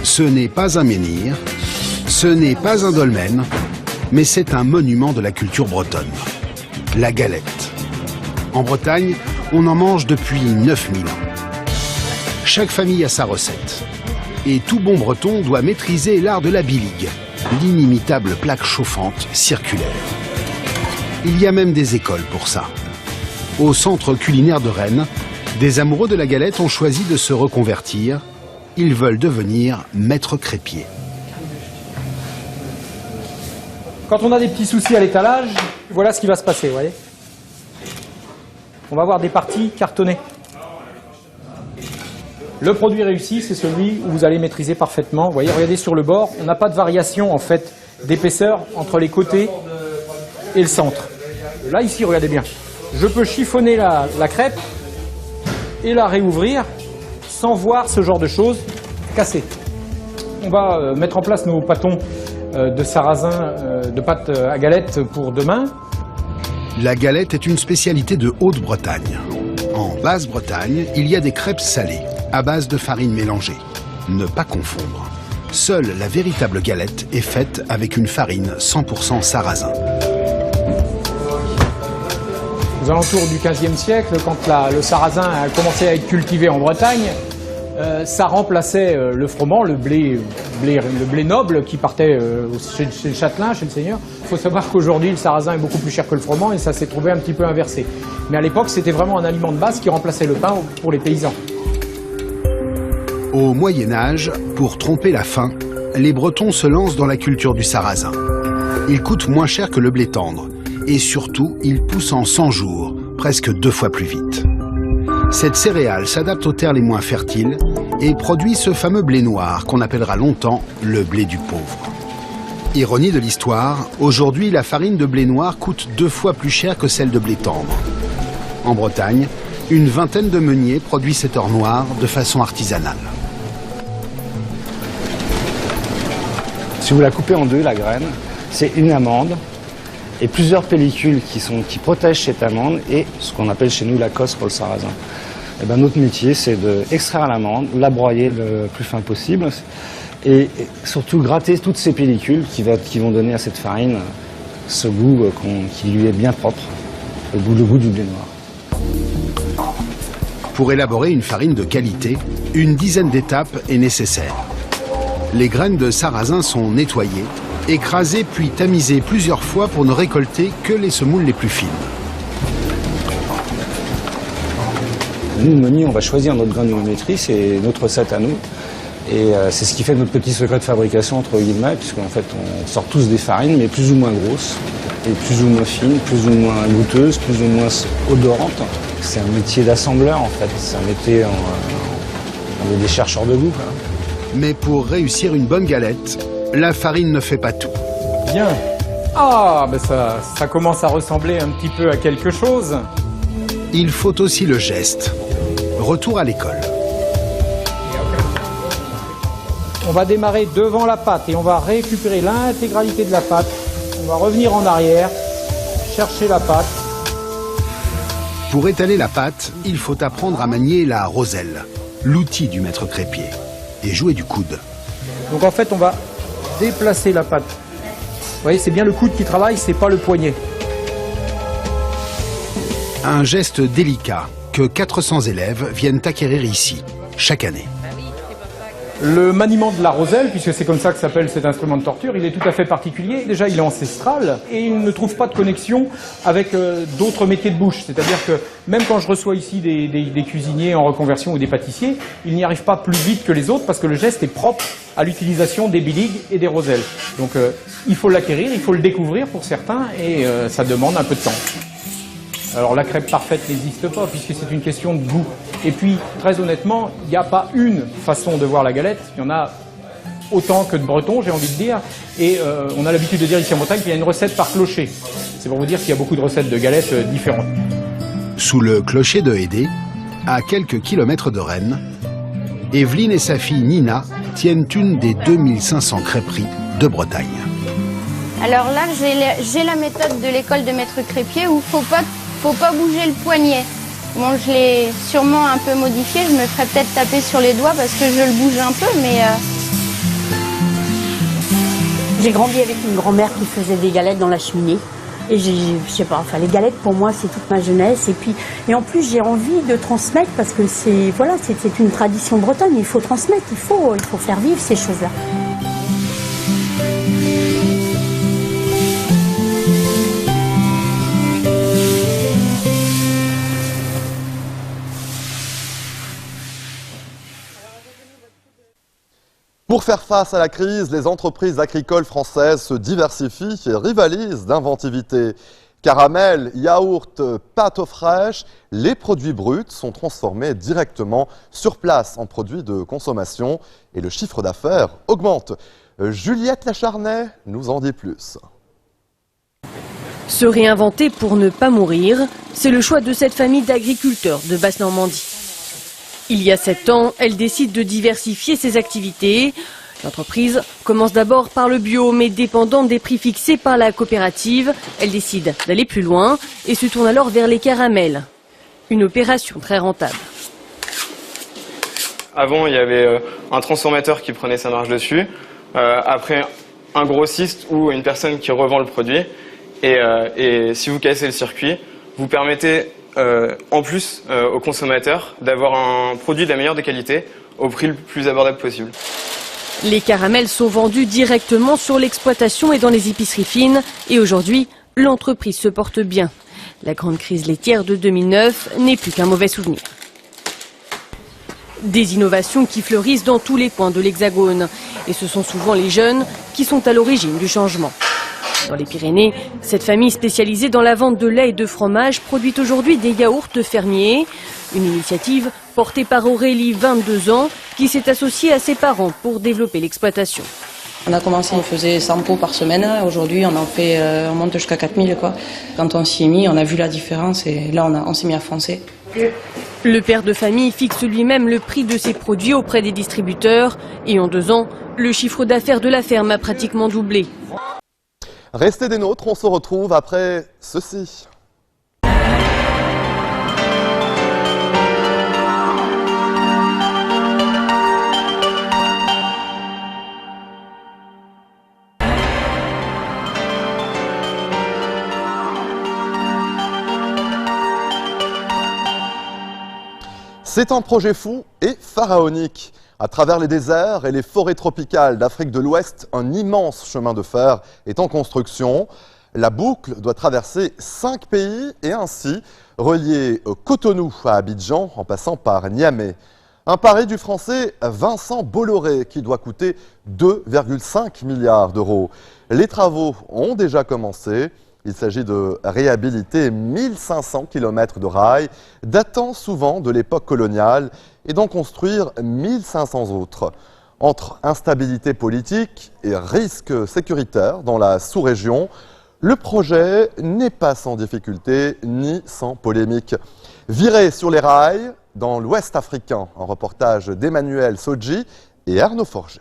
Ce n'est pas un menhir, ce n'est pas un dolmen, mais c'est un monument de la culture bretonne. La galette. En Bretagne, on en mange depuis 9000 ans. Chaque famille a sa recette. Et tout bon breton doit maîtriser l'art de la biligue, l'inimitable plaque chauffante circulaire. Il y a même des écoles pour ça. Au centre culinaire de Rennes, des amoureux de la galette ont choisi de se reconvertir. Ils veulent devenir maîtres crépiers. Quand on a des petits soucis à l'étalage, voilà ce qui va se passer, vous voyez. On va avoir des parties cartonnées. Le produit réussi, c'est celui où vous allez maîtriser parfaitement. Vous voyez, regardez sur le bord, on n'a pas de variation en fait d'épaisseur entre les côtés et le centre. Là, ici, regardez bien. Je peux chiffonner la crêpe et la réouvrir sans voir ce genre de choses casser. On va mettre en place nos pâtons de sarrasin, de pâte à galette pour demain. La galette est une spécialité de Haute-Bretagne. En Basse-Bretagne, il y a des crêpes salées, à base de farine mélangée. Ne pas confondre. Seule la véritable galette est faite avec une farine 100% sarrasin. Aux alentours du XVe siècle, quand le sarrasin a commencé à être cultivé en Bretagne, ça remplaçait le froment, le blé noble qui partait chez le châtelain, chez le seigneur. Il faut savoir qu'aujourd'hui, le sarrasin est beaucoup plus cher que le froment et ça s'est trouvé un petit peu inversé. Mais à l'époque, c'était vraiment un aliment de base qui remplaçait le pain pour les paysans. Au Moyen-Âge, pour tromper la faim, les Bretons se lancent dans la culture du sarrasin. Il coûte moins cher que le blé tendre et surtout, il pousse en 100 jours, presque 2 fois plus vite. Cette céréale s'adapte aux terres les moins fertiles et produit ce fameux blé noir qu'on appellera longtemps le blé du pauvre. Ironie de l'histoire, aujourd'hui la farine de blé noir coûte 2 fois plus cher que celle de blé tendre. En Bretagne, une vingtaine de meuniers produisent cet or noir de façon artisanale. Si vous la coupez en deux, la graine, c'est une amande et plusieurs pellicules qui protègent cette amande et ce qu'on appelle chez nous la cosse pour le sarrasin. Et ben, notre métier, c'est d'extraire l'amande, la broyer le plus fin possible et surtout gratter toutes ces pellicules qui vont donner à cette farine ce goût qui lui est bien propre, le goût du blé noir. Pour élaborer une farine de qualité, une dizaine d'étapes est nécessaire. Les graines de sarrasin sont nettoyées, écrasées puis tamisées plusieurs fois pour ne récolter que les semoules les plus fines. Nous, le meunier, on va choisir notre granulométrie, c'est notre recette à nous. Et c'est ce qui fait notre petit secret de fabrication, entre guillemets, puisqu'en fait, on sort tous des farines, mais plus ou moins grosses, et plus ou moins fines, plus ou moins goûteuses, plus ou moins odorantes. C'est un métier d'assembleur, en fait. C'est un métier, on est des chercheurs de goût, quoi. Mais pour réussir une bonne galette, la farine ne fait pas tout. Bien. Ah, ben ça commence à ressembler un petit peu à quelque chose. Il faut aussi le geste. Retour à l'école. On va démarrer devant la pâte et on va récupérer l'intégralité de la pâte. On va revenir en arrière, chercher la pâte. Pour étaler la pâte, il faut apprendre à manier la roselle, l'outil du maître crépier, et jouer du coude. Donc en fait, on va déplacer la pâte. Vous voyez, c'est bien le coude qui travaille, c'est pas le poignet. Un geste délicat que 400 élèves viennent acquérir ici, chaque année. Le maniement de la roselle, puisque c'est comme ça que s'appelle cet instrument de torture, il est tout à fait particulier. Déjà, il est ancestral et il ne trouve pas de connexion avec d'autres métiers de bouche. C'est-à-dire que même quand je reçois ici des cuisiniers en reconversion ou des pâtissiers, ils n'y arrivent pas plus vite que les autres parce que le geste est propre à l'utilisation des biligues et des roselles. Donc il faut l'acquérir, il faut le découvrir pour certains et ça demande un peu de temps. Alors la crêpe parfaite n'existe pas puisque c'est une question de goût. Et puis, très honnêtement, il n'y a pas une façon de voir la galette, il y en a autant que de Bretons, j'ai envie de dire. Et on a l'habitude de dire ici en Bretagne qu'il y a une recette par clocher. C'est pour vous dire qu'il y a beaucoup de recettes de galettes différentes. Sous le clocher de Hédé, à quelques kilomètres de Rennes, Evelyne et sa fille Nina tiennent une des 2500 crêperies de Bretagne. Alors là, j'ai la méthode de l'école de maître crêpier où faut pas bouger le poignet. Bon, je l'ai sûrement un peu modifié, je me ferais peut-être taper sur les doigts parce que je le bouge un peu, mais... J'ai grandi avec une grand-mère qui faisait des galettes dans la cheminée. Et je sais pas, enfin les galettes pour moi c'est toute ma jeunesse. Et en plus j'ai envie de transmettre parce que c'est une tradition bretonne, il faut transmettre, il faut faire vivre ces choses-là. Pour faire face à la crise, les entreprises agricoles françaises se diversifient et rivalisent d'inventivité. Caramel, yaourt, pâte aux fraîches, les produits bruts sont transformés directement sur place en produits de consommation et le chiffre d'affaires augmente. Juliette Lacharnay nous en dit plus. Se réinventer pour ne pas mourir, c'est le choix de cette famille d'agriculteurs de Basse-Normandie. Il y a 7 ans, elle décide de diversifier ses activités. L'entreprise commence d'abord par le bio, mais dépendante des prix fixés par la coopérative, elle décide d'aller plus loin et se tourne alors vers les caramels. Une opération très rentable. Avant, il y avait un transformateur qui prenait sa marge dessus. Après, un grossiste ou une personne qui revend le produit. Et si vous cassez le circuit, vous permettez en plus aux consommateurs d'avoir un produit de la meilleure des qualités au prix le plus abordable possible. Les caramels sont vendus directement sur l'exploitation et dans les épiceries fines. Et aujourd'hui, l'entreprise se porte bien. La grande crise laitière de 2009 n'est plus qu'un mauvais souvenir. Des innovations qui fleurissent dans tous les coins de l'Hexagone. Et ce sont souvent les jeunes qui sont à l'origine du changement. Dans les Pyrénées, cette famille spécialisée dans la vente de lait et de fromage produit aujourd'hui des yaourts fermiers. Une initiative portée par Aurélie, 22 ans, qui s'est associée à ses parents pour développer l'exploitation. On a commencé, on faisait 100 pots par semaine. Aujourd'hui, on monte jusqu'à 4000, quoi. Quand on s'y est mis, on a vu la différence et là, on s'est mis à foncer. Le père de famille fixe lui-même le prix de ses produits auprès des distributeurs. Et en 2 ans, le chiffre d'affaires de la ferme a pratiquement doublé. Restez des nôtres, on se retrouve après ceci. C'est un projet fou et pharaonique. À travers les déserts et les forêts tropicales d'Afrique de l'Ouest, un immense chemin de fer est en construction. La boucle doit traverser 5 pays et ainsi relier Cotonou à Abidjan en passant par Niamey. Un pari du français Vincent Bolloré qui doit coûter 2,5 milliards d'euros. Les travaux ont déjà commencé. Il s'agit de réhabiliter 1500 km de rails datant souvent de l'époque coloniale et d'en construire 1500 autres. Entre instabilité politique et risques sécuritaires dans la sous-région, le projet n'est pas sans difficulté ni sans polémique. Viré sur les rails dans l'Ouest africain, un reportage d'Emmanuel Sodji et Arnaud Forget.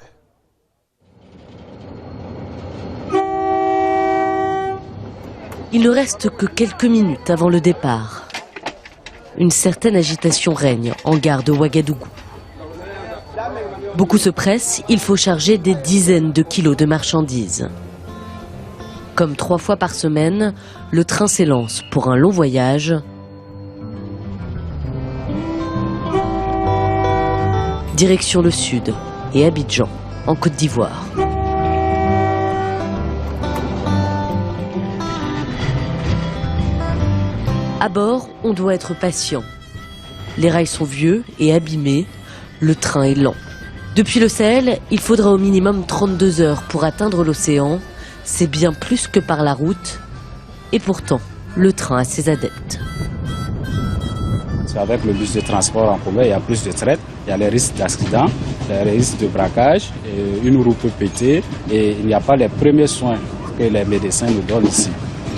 Il ne reste que quelques minutes avant le départ. Une certaine agitation règne en gare de Ouagadougou. Beaucoup se pressent, il faut charger des dizaines de kilos de marchandises. Comme 3 fois par semaine, le train s'élance pour un long voyage. Direction le sud et Abidjan, en Côte d'Ivoire. À bord, on doit être patient. Les rails sont vieux et abîmés, le train est lent. Depuis le Sahel, il faudra au minimum 32 heures pour atteindre l'océan. C'est bien plus que par la route. Et pourtant, le train a ses adeptes. Avec le bus de transport en commun, il y a plus de traite, il y a les risques d'accident. des risques de braquage, une roue peut péter et il n'y a pas les premiers soins que les médecins nous donnent ici.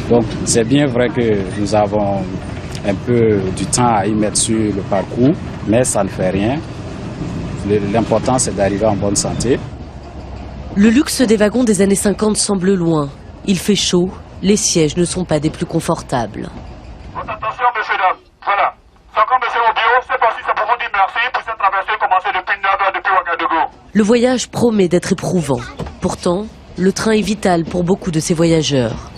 Donc c'est bien vrai que nous avons un peu du temps à y mettre sur le parcours, mais ça ne fait rien. L'important c'est d'arriver en bonne santé. Le luxe des wagons des années 50 semble loin. Il fait chaud, les sièges ne sont pas des plus confortables. Attention messieurs, dames, voilà. Sans comme monsieur Obio, c'est parti, ça pour vous dire merci pour cette traversée commencée depuis Ndaba, depuis Ouagadougou. Le voyage promet d'être éprouvant. Pourtant, le train est vital pour beaucoup de ces voyageurs.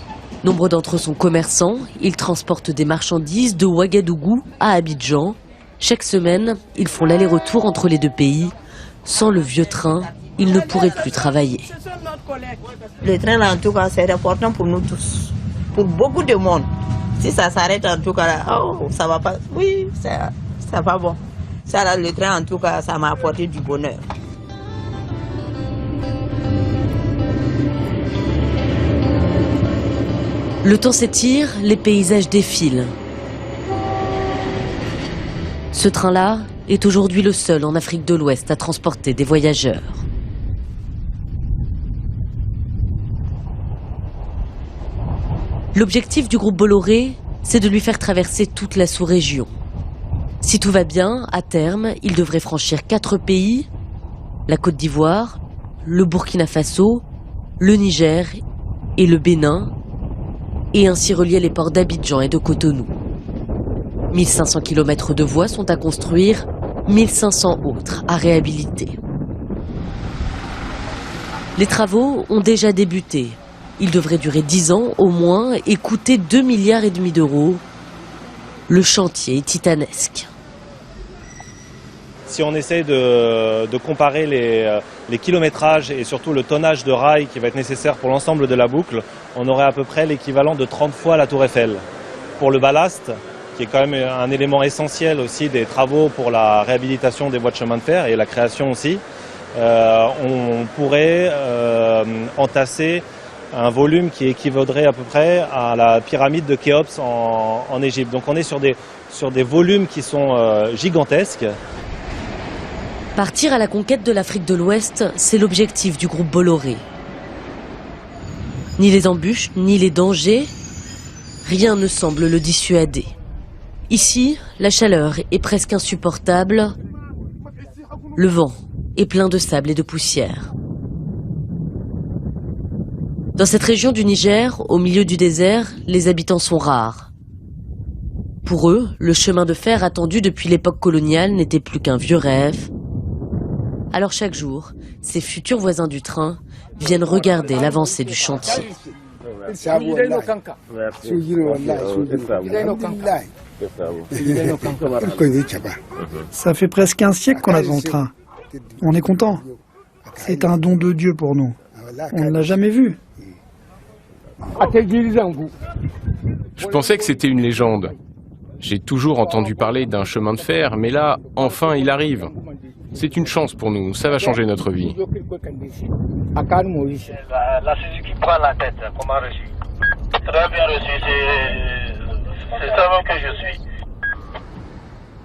Nombre d'entre eux sont commerçants, ils transportent des marchandises de Ouagadougou à Abidjan. Chaque semaine, ils font l'aller-retour entre les deux pays. Sans le vieux train, ils ne pourraient plus travailler. Le train, là, en tout cas, c'est important pour nous tous, pour beaucoup de monde. Si ça s'arrête, en tout cas, là, oh, ça va pas. Oui, ça va bon. Ça, là, le train, en tout cas, ça m'a apporté du bonheur. Le temps s'étire, les paysages défilent. Ce train-là est aujourd'hui le seul en Afrique de l'Ouest à transporter des voyageurs. L'objectif du groupe Bolloré, c'est de lui faire traverser toute la sous-région. Si tout va bien, à terme, il devrait franchir 4 pays, la Côte d'Ivoire, le Burkina Faso, le Niger et le Bénin, et ainsi relier les ports d'Abidjan et de Cotonou. 1500 km de voies sont à construire, 1500 autres à réhabiliter. Les travaux ont déjà débuté. Ils devraient durer 10 ans au moins et coûter 2,5 milliards d'euros. Le chantier est titanesque. Si on essaie de comparer les kilométrages et surtout le tonnage de rails qui va être nécessaire pour l'ensemble de la boucle, on aurait à peu près l'équivalent de 30 fois la Tour Eiffel. Pour le ballast, qui est quand même un élément essentiel aussi des travaux pour la réhabilitation des voies de chemin de fer et la création aussi, on pourrait entasser un volume qui équivaudrait à peu près à la pyramide de Khéops en Égypte. Donc on est sur des volumes qui sont gigantesques. Partir à la conquête de l'Afrique de l'Ouest, c'est l'objectif du groupe Bolloré. Ni les embûches, ni les dangers, rien ne semble le dissuader. Ici, la chaleur est presque insupportable. Le vent est plein de sable et de poussière. Dans cette région du Niger, au milieu du désert, les habitants sont rares. Pour eux, le chemin de fer attendu depuis l'époque coloniale n'était plus qu'un vieux rêve. Alors chaque jour, ces futurs voisins du train viennent regarder l'avancée du chantier. Ça fait presque un siècle qu'on attend le train. On est content. C'est un don de Dieu pour nous. On ne l'a jamais vu. Je pensais que c'était une légende. J'ai toujours entendu parler d'un chemin de fer, mais là, enfin, il arrive. C'est une chance pour nous, ça va changer notre vie. La Suzuki prend la tête, comment reçu? Très bien reçu, c'est ça même que je suis.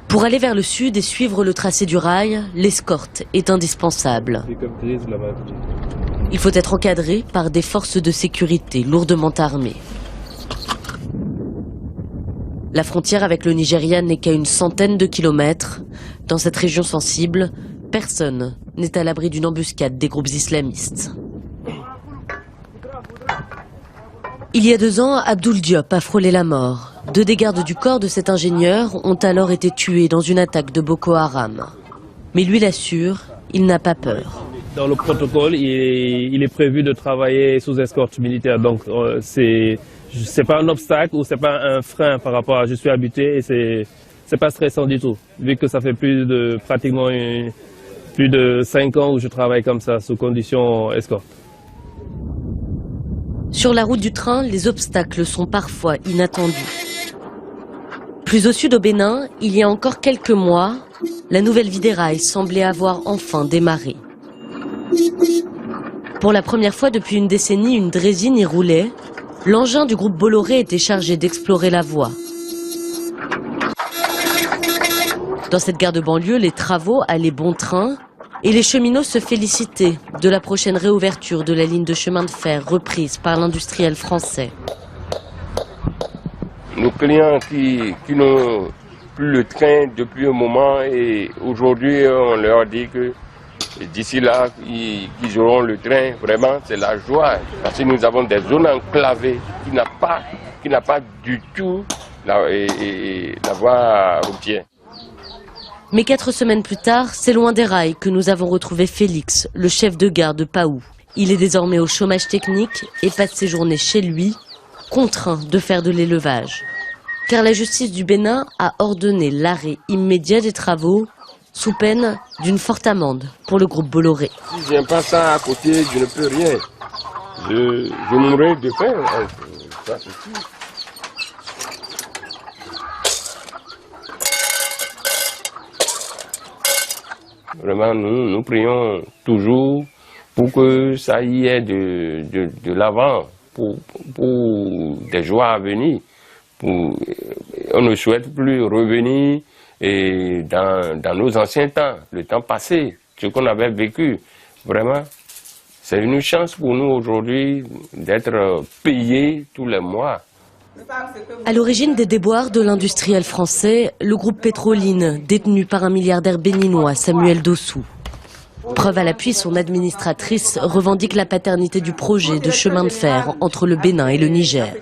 Pour aller vers le sud et suivre le tracé du rail, l'escorte est indispensable. Il faut être encadré par des forces de sécurité lourdement armées. La frontière avec le Nigeria n'est qu'à une centaine de kilomètres. Dans cette région sensible, personne n'est à l'abri d'une embuscade des groupes islamistes. Il y a 2 ans, Abdoul Diop a frôlé la mort. 2 des gardes du corps de cet ingénieur ont alors été tués dans une attaque de Boko Haram. Mais lui l'assure, il n'a pas peur. Dans le protocole, il est prévu de travailler sous escorte militaire, donc c'est pas un obstacle ou c'est pas un frein par rapport à je suis habitué et c'est pas stressant du tout, vu que ça fait pratiquement plus de 5 ans où je travaille comme ça, sous condition escorte. Sur la route du train, les obstacles sont parfois inattendus. Plus au sud au Bénin, il y a encore quelques mois, la nouvelle vie des rails semblait avoir enfin démarré. Pour la première fois depuis une décennie, une draisine y roulait. L'engin du groupe Bolloré était chargé d'explorer la voie. Dans cette gare de banlieue, les travaux allaient bon train. Et les cheminots se félicitaient de la prochaine réouverture de la ligne de chemin de fer reprise par l'industriel français. Nos clients qui n'ont plus le train depuis un moment et aujourd'hui on leur dit que d'ici là qu'ils auront le train, vraiment c'est la joie parce que nous avons des zones enclavées qui n'a pas du tout la voie routière. Mais 4 semaines plus tard, c'est loin des rails que nous avons retrouvé Félix, le chef de gare de Paou. Il est désormais au chômage technique et passe ses journées chez lui, contraint de faire de l'élevage. Car la justice du Bénin a ordonné l'arrêt immédiat des travaux sous peine d'une forte amende pour le groupe Bolloré. Si je n'ai pas ça à côté, je ne peux rien. Je mourrai de faim. Ça, c'est sûr. Vraiment, nous prions toujours pour que ça y ait de l'avant, pour des joies à venir. On ne souhaite plus revenir dans nos anciens temps, le temps passé, ce qu'on avait vécu. Vraiment, c'est une chance pour nous aujourd'hui d'être payés tous les mois. À l'origine des déboires de l'industriel français, le groupe Pétroline, détenu par un milliardaire béninois, Samuel Dossou. Preuve à l'appui, son administratrice revendique la paternité du projet de chemin de fer entre le Bénin et le Niger.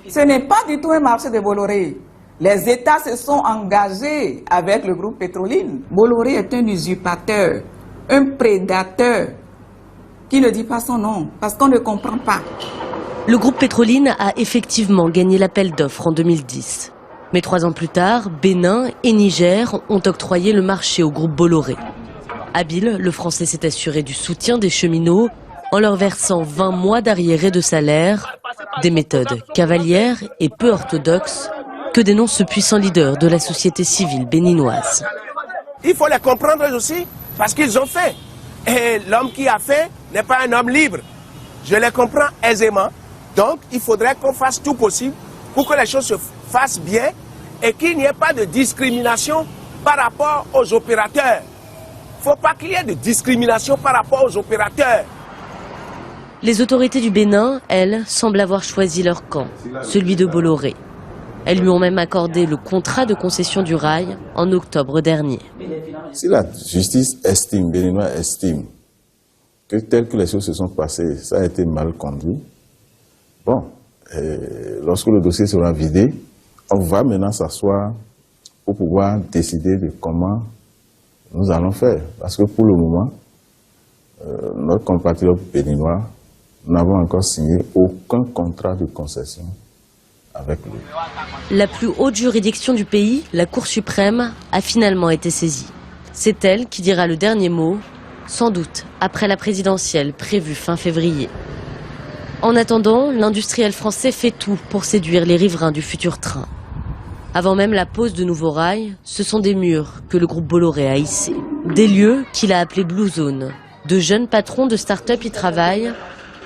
Ce n'est pas du tout un marché de Bolloré. Les États se sont engagés avec le groupe Pétroline. Bolloré est un usurpateur, un prédateur qui ne dit pas son nom parce qu'on ne comprend pas. Le groupe Pétroline a effectivement gagné l'appel d'offres en 2010. Mais 3 ans plus tard, Bénin et Niger ont octroyé le marché au groupe Bolloré. Habile, le Français s'est assuré du soutien des cheminots en leur versant 20 mois d'arriérés de salaire, des méthodes cavalières et peu orthodoxes que dénonce ce puissant leader de la société civile béninoise. Il faut les comprendre aussi parce qu'ils ont fait. Et l'homme qui a fait n'est pas un homme libre. Je les comprends aisément. Donc, il faudrait qu'on fasse tout possible pour que les choses se fassent bien et qu'il n'y ait pas de discrimination par rapport aux opérateurs. Il ne faut pas qu'il y ait de discrimination par rapport aux opérateurs. Les autorités du Bénin, elles, semblent avoir choisi leur camp, celui de Bolloré. Elles lui ont même accordé le contrat de concession du rail en octobre dernier. Si la justice béninoise estime que tel que les choses se sont passées, ça a été mal conduit, bon, lorsque le dossier sera vidé, on va maintenant s'asseoir pour pouvoir décider de comment nous allons faire. Parce que pour le moment, notre compatriote béninois, nous n'avons encore signé aucun contrat de concession avec lui. La plus haute juridiction du pays, la Cour suprême, a finalement été saisie. C'est elle qui dira le dernier mot, sans doute après la présidentielle prévue fin février. En attendant, l'industriel français fait tout pour séduire les riverains du futur train. Avant même la pose de nouveaux rails, ce sont des murs que le groupe Bolloré a hissés. Des lieux qu'il a appelés Blue Zone. De jeunes patrons de start-up y travaillent,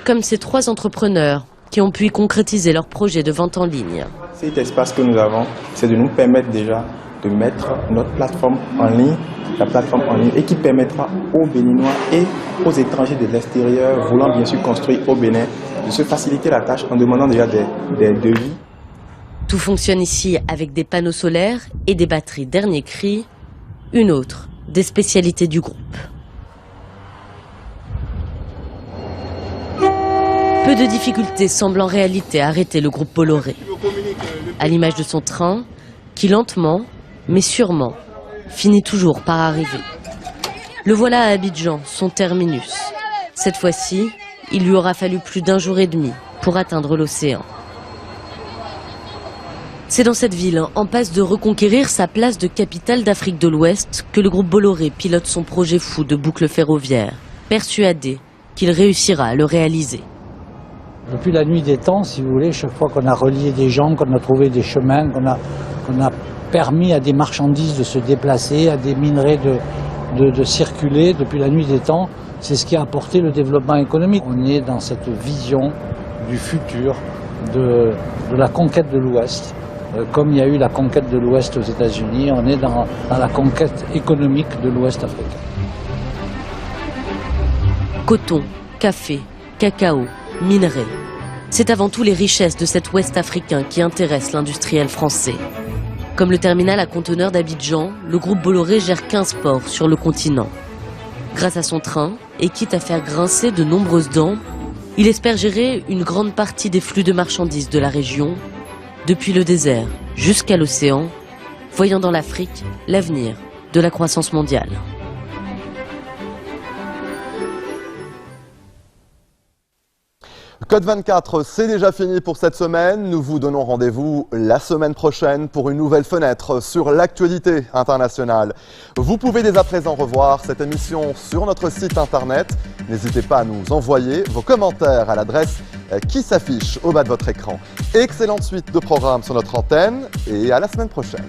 comme ces 3 entrepreneurs qui ont pu y concrétiser leur projet de vente en ligne. Cet espace que nous avons, c'est de nous permettre déjà de mettre notre plateforme en ligne, la plateforme en ligne, et qui permettra aux Béninois et aux étrangers de l'extérieur voulant bien sûr construire au Bénin de se faciliter la tâche en demandant déjà des devis. Tout fonctionne ici avec des panneaux solaires et des batteries dernier cri, une autre des spécialités du groupe. Peu de difficultés semblent en réalité arrêter le groupe Bolloré. À l'image de son train, qui lentement, mais sûrement, finit toujours par arriver. Le voilà à Abidjan, son terminus. Cette fois-ci, il lui aura fallu plus d'1 jour et demi pour atteindre l'océan. C'est dans cette ville, en passe de reconquérir sa place de capitale d'Afrique de l'Ouest, que le groupe Bolloré pilote son projet fou de boucle ferroviaire, persuadé qu'il réussira à le réaliser. Depuis la nuit des temps, si vous voulez, chaque fois qu'on a relié des gens, qu'on a trouvé des chemins, qu'on a permis à des marchandises de se déplacer, à des minerais de circuler, depuis la nuit des temps, c'est ce qui a apporté le développement économique. On est dans cette vision du futur, de la conquête de l'Ouest. Comme il y a eu la conquête de l'Ouest aux États-Unis, on est dans la conquête économique de l'Ouest africain. Coton, café, cacao, minerais. C'est avant tout les richesses de cet ouest africain qui intéressent l'industriel français. Comme le terminal à conteneurs d'Abidjan, le groupe Bolloré gère 15 ports sur le continent. Grâce à son train, et quitte à faire grincer de nombreuses dents, il espère gérer une grande partie des flux de marchandises de la région, depuis le désert jusqu'à l'océan, voyant dans l'Afrique l'avenir de la croissance mondiale. Code 24, c'est déjà fini pour cette semaine. Nous vous donnons rendez-vous la semaine prochaine pour une nouvelle fenêtre sur l'actualité internationale. Vous pouvez dès à présent revoir cette émission sur notre site internet. N'hésitez pas à nous envoyer vos commentaires à l'adresse qui s'affiche au bas de votre écran. Excellente suite de programmes sur notre antenne et à la semaine prochaine.